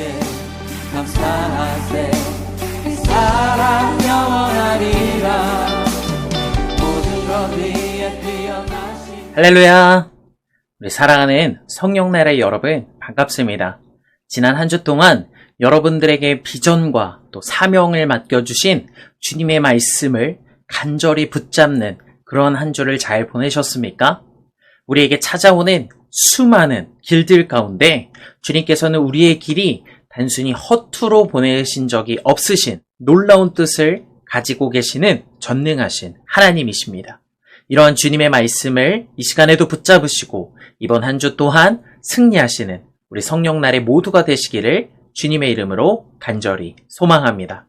주께 감사하세. 그 사랑 영원하리라. 모든 것 위에 뛰어나신 할렐루야! 우리 사랑하는 성령나라의 여러분, 반갑습니다. 지난 한 주 동안 여러분들에게 비전과 또 사명을 맡겨주신 주님의 말씀을 간절히 붙잡는 그런 한 주를 잘 보내셨습니까? 우리에게 찾아오는 수많은 길들 가운데 주님께서는 우리의 길이 단순히 허투루 보내신 적이 없으신 놀라운 뜻을 가지고 계시는 전능하신 하나님이십니다. 이러한 주님의 말씀을 이 시간에도 붙잡으시고 이번 한 주 또한 승리하시는 우리 성령날의 모두가 되시기를 주님의 이름으로 간절히 소망합니다.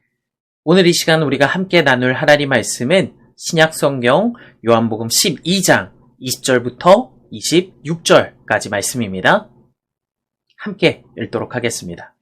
오늘 이 시간 우리가 함께 나눌 하나님 말씀은 신약성경 요한복음 12장 20절부터 26절까지 말씀입니다. 함께 읽도록 하겠습니다.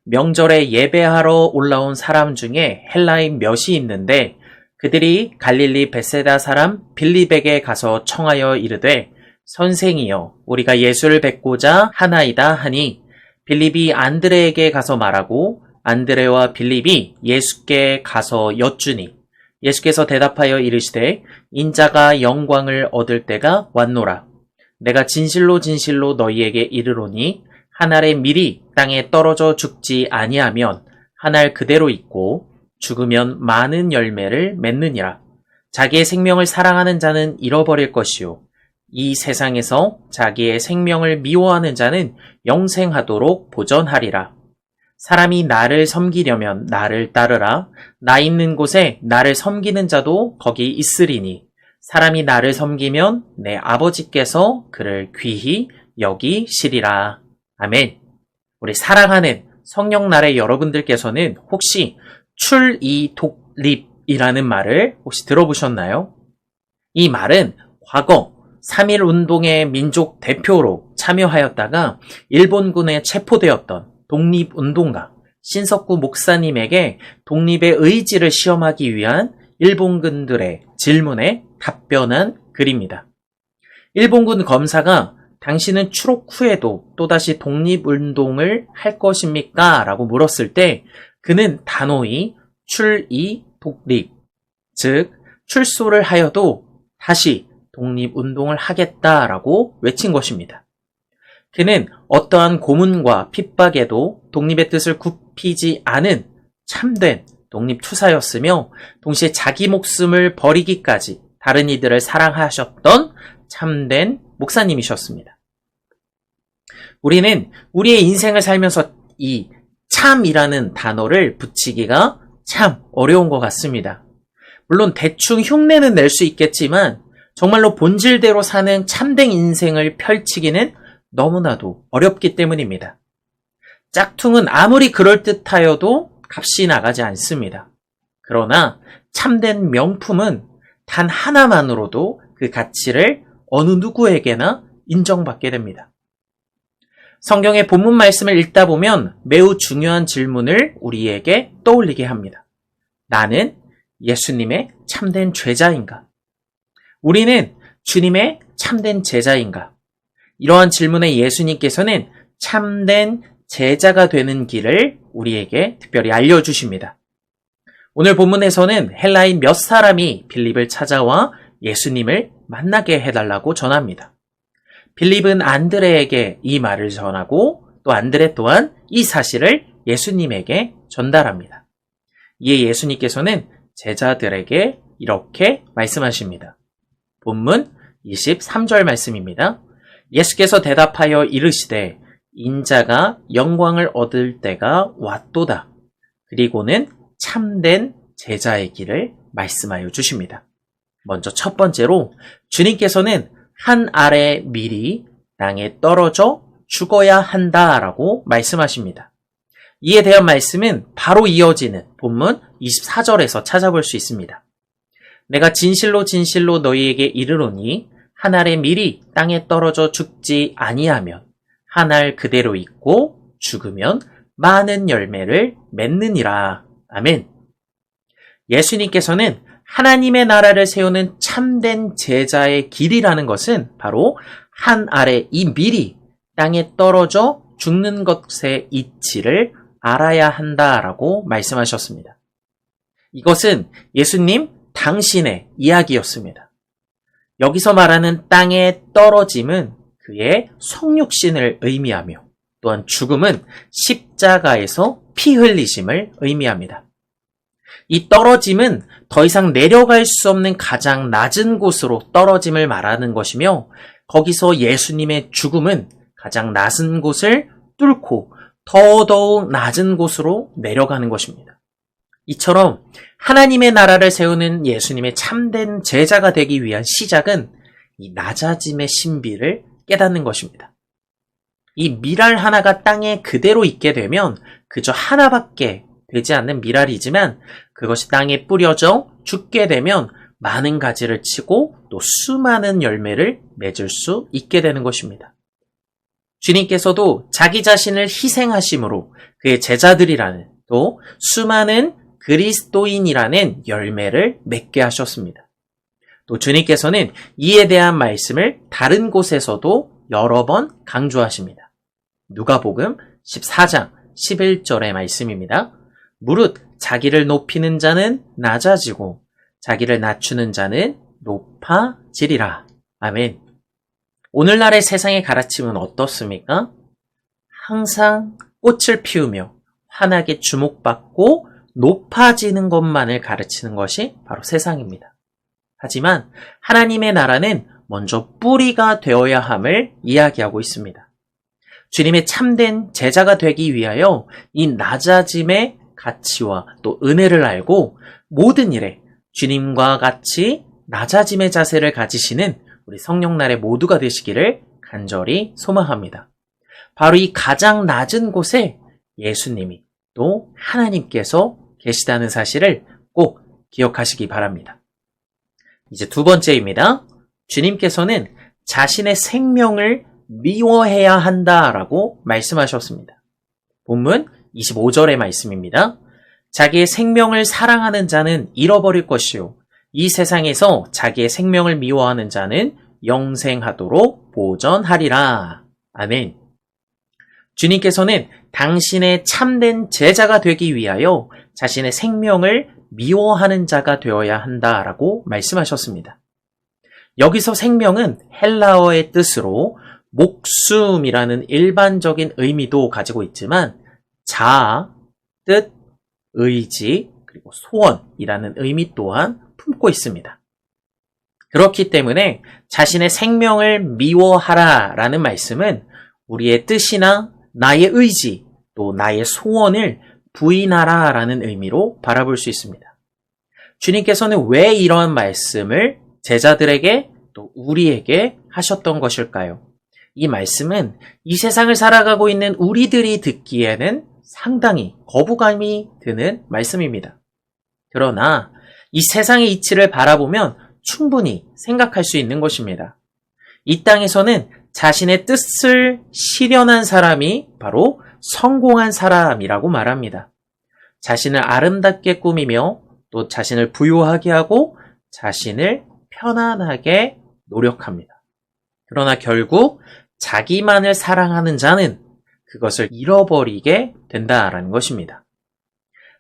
명절에 예배하러 올라온 사람 중에 헬라인 몇이 있는데 그들이 갈릴리 벳세다 사람 빌립에게 가서 청하여 이르되 선생이여 우리가 예수를 뵙고자 하나이다 하니 빌립이 안드레에게 가서 말하고 안드레와 빌립이 예수께 가서 여쭈니 예수께서 대답하여 이르시되 인자가 영광을 얻을 때가 왔노라. 내가 진실로 진실로 너희에게 이르노니 한 알의 밀이 땅에 떨어져 죽지 아니하면 한 알 그대로 있고 죽으면 많은 열매를 맺느니라. 자기의 생명을 사랑하는 자는 잃어버릴 것이요 이 세상에서 자기의 생명을 미워하는 자는 영생하도록 보전하리라. 사람이 나를 섬기려면 나를 따르라. 나 있는 곳에 나를 섬기는 자도 거기 있으리니 사람이 나를 섬기면 내 아버지께서 그를 귀히 여기시리라. 아멘. 우리 사랑하는 성령날의 여러분들께서는 혹시 출이독립이라는 말을 혹시 들어보셨나요? 이 말은 과거 3.1 운동의 민족 대표로 참여하였다가 일본군에 체포되었던 독립운동가 신석구 목사님에게 독립의 의지를 시험하기 위한 일본군들의 질문에 답변한 글입니다. 일본군 검사가 당신은 추록 후에도 또다시 독립운동을 할 것입니까? 라고 물었을 때 그는 단호히 출이독립, 즉 출소를 하여도 다시 독립운동을 하겠다라고 외친 것입니다. 그는 어떠한 고문과 핍박에도 독립의 뜻을 굽히지 않은 참된 독립투사였으며 동시에 자기 목숨을 버리기까지 다른 이들을 사랑하셨던 참된 목사님이셨습니다. 우리는 우리의 인생을 살면서 이 참이라는 단어를 붙이기가 참 어려운 것 같습니다. 물론 대충 흉내는 낼 수 있겠지만 정말로 본질대로 사는 참된 인생을 펼치기는 너무나도 어렵기 때문입니다. 짝퉁은 아무리 그럴듯하여도 값이 나가지 않습니다. 그러나 참된 명품은 단 하나만으로도 그 가치를 어느 누구에게나 인정받게 됩니다. 성경의 본문 말씀을 읽다 보면 매우 중요한 질문을 우리에게 떠올리게 합니다. 나는 예수님의 참된 제자인가? 우리는 주님의 참된 제자인가? 이러한 질문에 예수님께서는 참된 제자가 되는 길을 우리에게 특별히 알려주십니다. 오늘 본문에서는 헬라인 몇 사람이 빌립을 찾아와 예수님을 만나게 해달라고 전합니다. 빌립은 안드레에게 이 말을 전하고 또 안드레 또한 이 사실을 예수님에게 전달합니다. 이에 예수님께서는 제자들에게 이렇게 말씀하십니다. 본문 23절 말씀입니다. 예수께서 대답하여 이르시되 인자가 영광을 얻을 때가 왔도다. 그리고는 참된 제자의 길을 말씀하여 주십니다. 먼저 첫 번째로 주님께서는 한 알의 밀이 땅에 떨어져 죽어야 한다라고 말씀하십니다. 이에 대한 말씀은 바로 이어지는 본문 24절에서 찾아볼 수 있습니다. 내가 진실로 진실로 너희에게 이르노니 한 알의 밀이 땅에 떨어져 죽지 아니하면 한 알 그대로 있고 죽으면 많은 열매를 맺느니라. 아멘. 예수님께서는 하나님의 나라를 세우는 참된 제자의 길이라는 것은 바로 한 알의 이 밀이 땅에 떨어져 죽는 것의 이치를 알아야 한다라고 말씀하셨습니다. 이것은 예수님 당신의 이야기였습니다. 여기서 말하는 땅에 떨어짐은 그의 성육신을 의미하며 또한 죽음은 십자가에서 피 흘리심을 의미합니다. 이 떨어짐은 더 이상 내려갈 수 없는 가장 낮은 곳으로 떨어짐을 말하는 것이며 거기서 예수님의 죽음은 가장 낮은 곳을 뚫고 더더욱 낮은 곳으로 내려가는 것입니다. 이처럼 하나님의 나라를 세우는 예수님의 참된 제자가 되기 위한 시작은 이 낮아짐의 신비를 깨닫는 것입니다. 이 밀알 하나가 땅에 그대로 있게 되면 그저 하나밖에 되지 않는 밀알이지만 그것이 땅에 뿌려져 죽게 되면 많은 가지를 치고 또 수많은 열매를 맺을 수 있게 되는 것입니다. 주님께서도 자기 자신을 희생하심으로 그의 제자들이라는 또 수많은 그리스도인이라는 열매를 맺게 하셨습니다. 또 주님께서는 이에 대한 말씀을 다른 곳에서도 여러 번 강조하십니다. 누가복음 14장 11절의 말씀입니다. 무릇 자기를 높이는 자는 낮아지고 자기를 낮추는 자는 높아지리라. 아멘. 오늘날의 세상의 가르침은 어떻습니까? 항상 꽃을 피우며 환하게 주목받고 높아지는 것만을 가르치는 것이 바로 세상입니다. 하지만 하나님의 나라는 먼저 뿌리가 되어야 함을 이야기하고 있습니다. 주님의 참된 제자가 되기 위하여 이 낮아짐의 가치와 또 은혜를 알고 모든 일에 주님과 같이 낮아짐의 자세를 가지시는 우리 성령날의 모두가 되시기를 간절히 소망합니다. 바로 이 가장 낮은 곳에 예수님이 또 하나님께서 계시다는 사실을 꼭 기억하시기 바랍니다. 이제 두 번째입니다. 주님께서는 자신의 생명을 미워해야 한다라고 말씀하셨습니다. 본문 25절의 말씀입니다. 자기의 생명을 사랑하는 자는 잃어버릴 것이요 이 세상에서 자기의 생명을 미워하는 자는 영생하도록 보전하리라. 아멘. 주님께서는 당신의 참된 제자가 되기 위하여 자신의 생명을 미워하는 자가 되어야 한다라고 말씀하셨습니다. 여기서 생명은 헬라어의 뜻으로 목숨이라는 일반적인 의미도 가지고 있지만 자아, 뜻, 의지, 그리고 소원이라는 의미 또한 품고 있습니다. 그렇기 때문에 자신의 생명을 미워하라라는 말씀은 우리의 뜻이나 나의 의지, 또 나의 소원을 부인하라라는 의미로 바라볼 수 있습니다. 주님께서는 왜 이러한 말씀을 제자들에게 또 우리에게 하셨던 것일까요? 이 말씀은 이 세상을 살아가고 있는 우리들이 듣기에는 상당히 거부감이 드는 말씀입니다. 그러나 이 세상의 이치를 바라보면 충분히 생각할 수 있는 것입니다. 이 땅에서는 자신의 뜻을 실현한 사람이 바로 성공한 사람이라고 말합니다. 자신을 아름답게 꾸미며 또 자신을 부유하게 하고 자신을 편안하게 노력합니다. 그러나 결국 자기만을 사랑하는 자는 그것을 잃어버리게 된다라는 것입니다.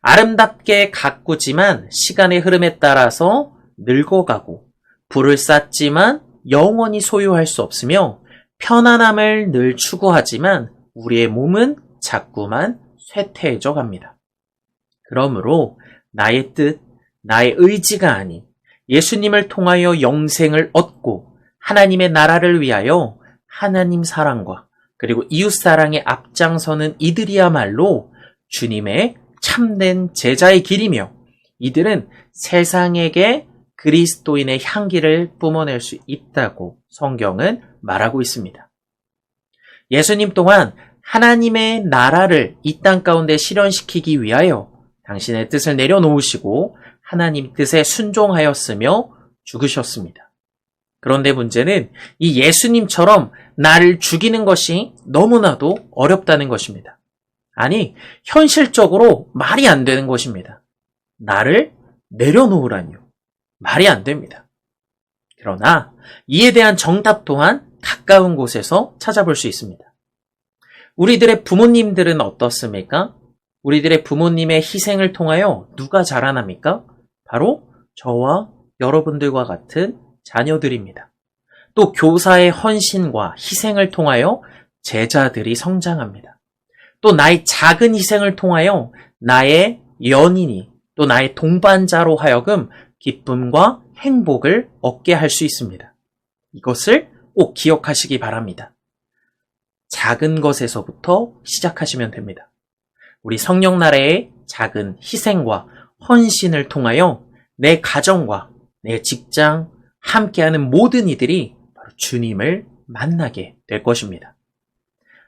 아름답게 가꾸지만 시간의 흐름에 따라서 늙어가고 부를 쌓지만 영원히 소유할 수 없으며 편안함을 늘 추구하지만 우리의 몸은 자꾸만 쇠퇴해져 갑니다. 그러므로 나의 뜻, 나의 의지가 아닌 예수님을 통하여 영생을 얻고 하나님의 나라를 위하여 하나님 사랑과 그리고 이웃 사랑에 앞장서는 이들이야말로 주님의 참된 제자의 길이며 이들은 세상에게 그리스도인의 향기를 뿜어낼 수 있다고 성경은 말하고 있습니다. 예수님 또한 하나님의 나라를 이 땅 가운데 실현시키기 위하여 당신의 뜻을 내려놓으시고 하나님 뜻에 순종하였으며 죽으셨습니다. 그런데 문제는 이 예수님처럼 나를 죽이는 것이 너무나도 어렵다는 것입니다. 아니, 현실적으로 말이 안 되는 것입니다. 나를 내려놓으라니요. 말이 안 됩니다. 그러나 이에 대한 정답 또한 가까운 곳에서 찾아볼 수 있습니다. 우리들의 부모님들은 어떻습니까? 우리들의 부모님의 희생을 통하여 누가 자라납니까? 바로 저와 여러분들과 같은 자녀들입니다. 또 교사의 헌신과 희생을 통하여 제자들이 성장합니다. 또 나의 작은 희생을 통하여 나의 연인이 또 나의 동반자로 하여금 기쁨과 행복을 얻게 할 수 있습니다. 이것을 꼭 기억하시기 바랍니다. 작은 것에서부터 시작하시면 됩니다. 우리 성령나라의 작은 희생과 헌신을 통하여 내 가정과 내 직장, 함께하는 모든 이들이 바로 주님을 만나게 될 것입니다.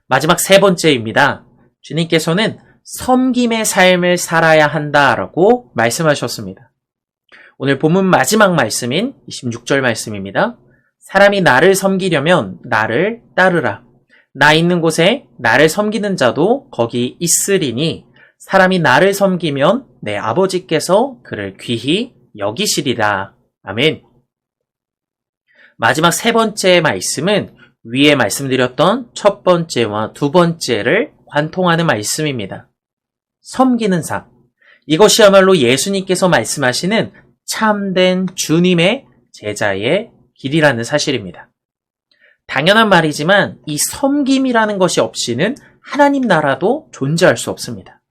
마지막 세 번째입니다. 주님께서는 섬김의 삶을 살아야 한다라고 말씀하셨습니다. 오늘 본문 마지막 말씀인 26절 말씀입니다. 사람이 나를 섬기려면 나를 따르라. 나 있는 곳에 나를 섬기는 자도 거기 있으리니 사람이 나를 섬기면 내 아버지께서 그를 귀히 여기시리라. 아멘. 마지막 세 번째 말씀은 위에 말씀드렸던 첫 번째와 두 번째를 관통하는 말씀입니다. 섬기는 삶. 이것이야말로 예수님께서 말씀하시는 참된 주님의 제자의 길이라는 사실입니다. 당연한 말이지만 이 섬김이라는 것이 없이는 하나님 나라도 존재할 수 없습니다.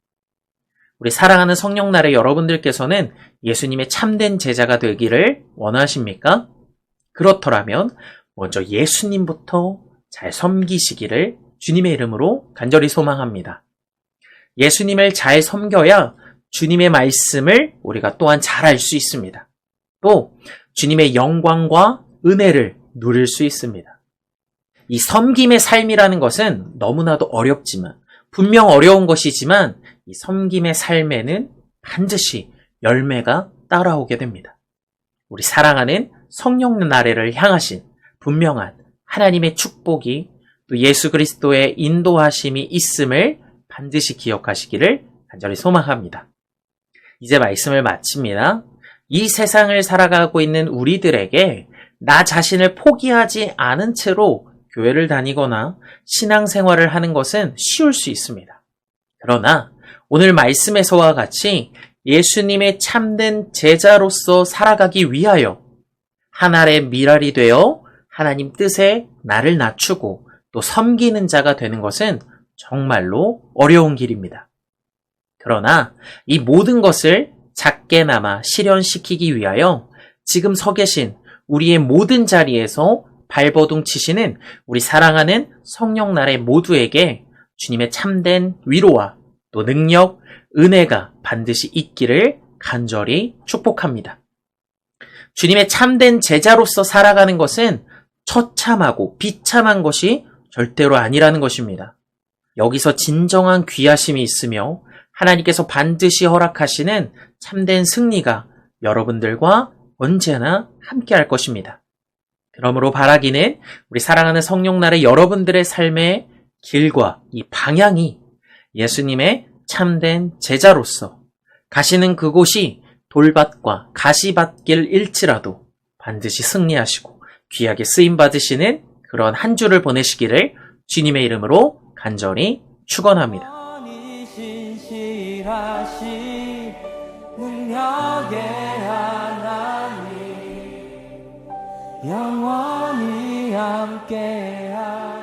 우리 사랑하는 성령나라의 여러분들께서는 예수님의 참된 제자가 되기를 원하십니까? 그렇더라면 먼저 예수님부터 잘 섬기시기를 주님의 이름으로 간절히 소망합니다. 예수님을 잘 섬겨야 주님의 말씀을 우리가 또한 잘 알 수 있습니다. 또 주님의 영광과 은혜를 누릴 수 있습니다. 이 섬김의 삶이라는 것은 너무나도 어렵지만 분명 어려운 것이지만 이 섬김의 삶에는 반드시 열매가 따라오게 됩니다. 우리 사랑하는 성령 나라를 향하신 분명한 하나님의 축복이 또 예수 그리스도의 인도하심이 있음을 반드시 기억하시기를 간절히 소망합니다. 이제 말씀을 마칩니다. 이 세상을 살아가고 있는 우리들에게 나 자신을 포기하지 않은 채로 교회를 다니거나 신앙생활을 하는 것은 쉬울 수 있습니다. 그러나 오늘 말씀에서와 같이 예수님의 참된 제자로서 살아가기 위하여 하늘의 미랄이 되어 하나님 뜻에 나를 낮추고 또 섬기는 자가 되는 것은 정말로 어려운 길입니다. 그러나 이 모든 것을 작게나마 실현시키기 위하여 지금 서 계신 우리의 모든 자리에서 발버둥 치시는 우리 사랑하는 성령나라 모두에게 주님의 참된 위로와 또 능력, 은혜가 반드시 있기를 간절히 축복합니다. 주님의 참된 제자로서 살아가는 것은 처참하고 비참한 것이 절대로 아니라는 것입니다. 여기서 진정한 귀하심이 있으며 하나님께서 반드시 허락하시는 참된 승리가 여러분들과 언제나 함께 할 것입니다. 그러므로 바라기는 우리 사랑하는 성령나라 여러분들의 삶의 길과 이 방향이 예수님의 참된 제자로서 가시는 그곳이 돌밭과 가시밭길일지라도 반드시 승리하시고 귀하게 쓰임받으시는 그런 한 주를 보내시기를 주님의 이름으로 간절히 축원합니다. 영원히 함께하